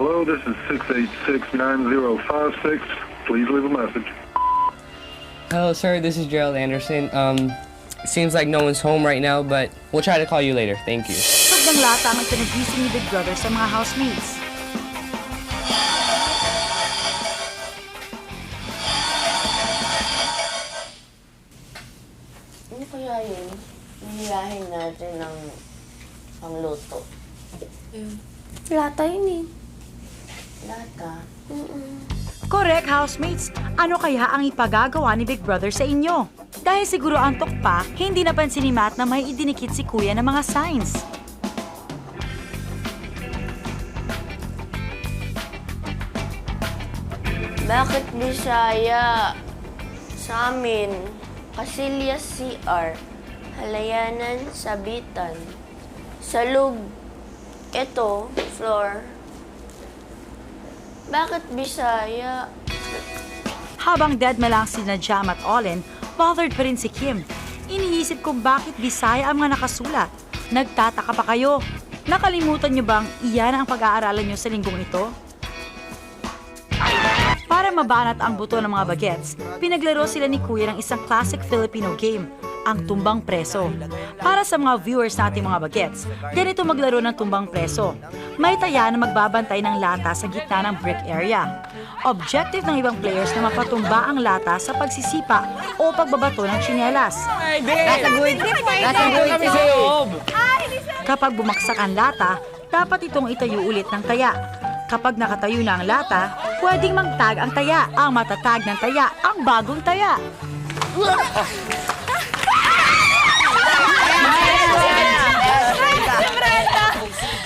Hello, this is 686-9056. Please leave a message. Hello, sir. This is Gerald Anderson. Seems like no one's home right now, but we'll try to call you later. Thank you. Sobrang lata ang pinagising ni Big Brother sa mga housemates. Ano kaya yun? Hihiyahin natin ng pangluto. Lata yun eh. Lata. Correct, housemates. Ano kaya ang ipagagawa ni Big Brother sa inyo? Dahil siguro antok pa, hindi napansin ni Matt na may idinikit si Kuya ng mga signs. Bakit Bisaya? Sa amin, Casillas CR, Halayanan, Sabitan. Salug, eto, floor. Bakit Bisaya? Habang deadma lang sina Jam at Olin, bothered pa rin si Kim. Iniisip kung bakit Bisaya ang mga nakasulat. Nagtataka pa kayo. Nakalimutan niyo bang iyan ang pag-aaralan niyo sa linggong ito? Para mabanat ang buto ng mga bagets, pinaglaro sila ni Kuya ng isang classic Filipino game, ang tumbang preso. Para sa mga viewers nating mga bagets, ganito maglaro ng tumbang preso. May taya na magbabantay ng lata sa gitna ng brick area. Objective ng ibang players na mapatumba ang lata sa pagsisipa o pagbabato ng tsinelas. Kapag bumaksak ang lata, dapat itong itayo ulit ng taya. Kapag nakatayo na ang lata, pwedeng magtag ang taya. Ang matatag ng taya, ang bagong taya.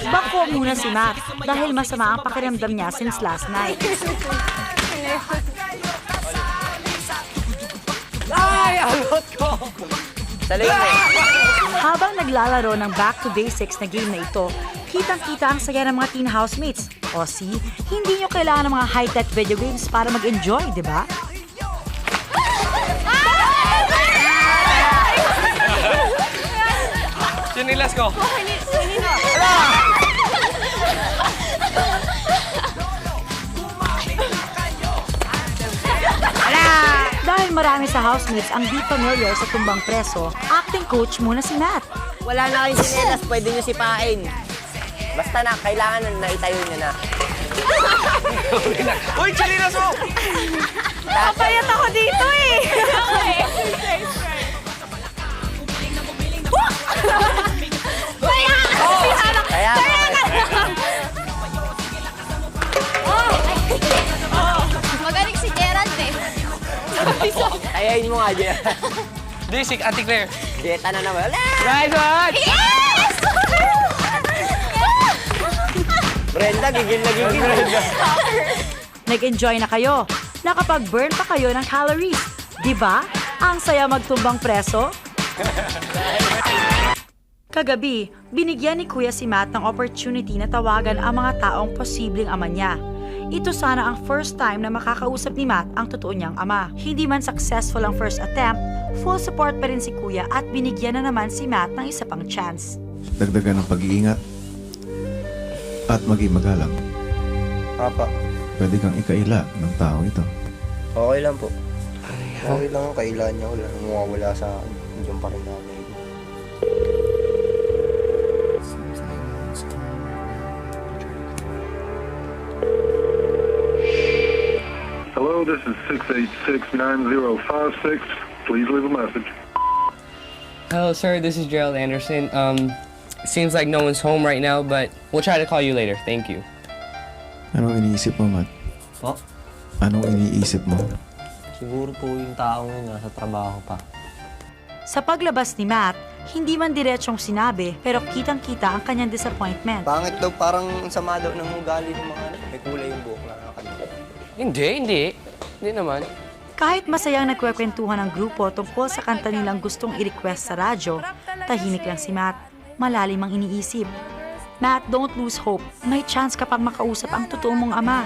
Bako muna si Matt dahil masama ang pakiramdam niya since last night. Ay! Alot ko! Habang naglalaro ng Back to Basics na game na ito, kitang-kita ang saya ng mga teen housemates. O see, hindi nyo kailangan ng mga high-tech video games para mag-enjoy, di ba? Sinilas ko! Dahil marami sa housemates ang di familiar sa tumbang preso, acting coach muna si Matt. Wala na kayong sinelas, pwede nyo sipain. Basta na, kailangan na itayo nyo na. Uy, sinilas mo! Kapayat ako dito eh. Kaya, Magaling si Gerald eh. tayain mo nga, Jetta. Disik, Ate Claire. Jetta na naman. Nice one! Yes! Brenda, gigil na gigil. Brenda. Nag-enjoy na kayo. Nakapag-burn pa kayo ng calories. Di ba? Ang saya magtumbang preso. Kagabi, binigyan ni Kuya si Matt ng opportunity na tawagan ang mga taong posibleng ama niya. Ito sana ang first time na makakausap ni Matt ang totoo niyang ama. Hindi man successful ang first attempt, full support pa rin si Kuya at binigyan na naman si Matt ng isa pang chance. Dagdagan ng pag-iingat at maging magalang. Papa, Pwede kang ikaila ng tao ito. okay lang po. Okay lang, kailan niya wala nang mawawala sa akin. Diyan pa rin namin. Hello, this is 686-9056. Please leave a message. Hello, sir. This is Gerald Anderson. Seems like no one's home right now, but we'll try to call you later. Thank you. Anong iniisip mo, Matt? Po? Anong iniisip mo? Siguro po yung taong yun nasa trabaho pa. Sa paglabas ni Matt, hindi man diretsong sinabi pero kitang-kita ang kanyang disappointment. Pangit daw, parang sama daw ng ugali ng mga may kulay yung buhok na nakakalimutan. Hindi. Hindi naman. Kahit masayang nagkwekwentuhan ng grupo tungkol sa kanta nilang gustong i-request sa radyo, tahimik lang si Matt. Malalim ang iniisip. Matt, don't lose hope. May chance ka pang makausap ang totoo mong ama.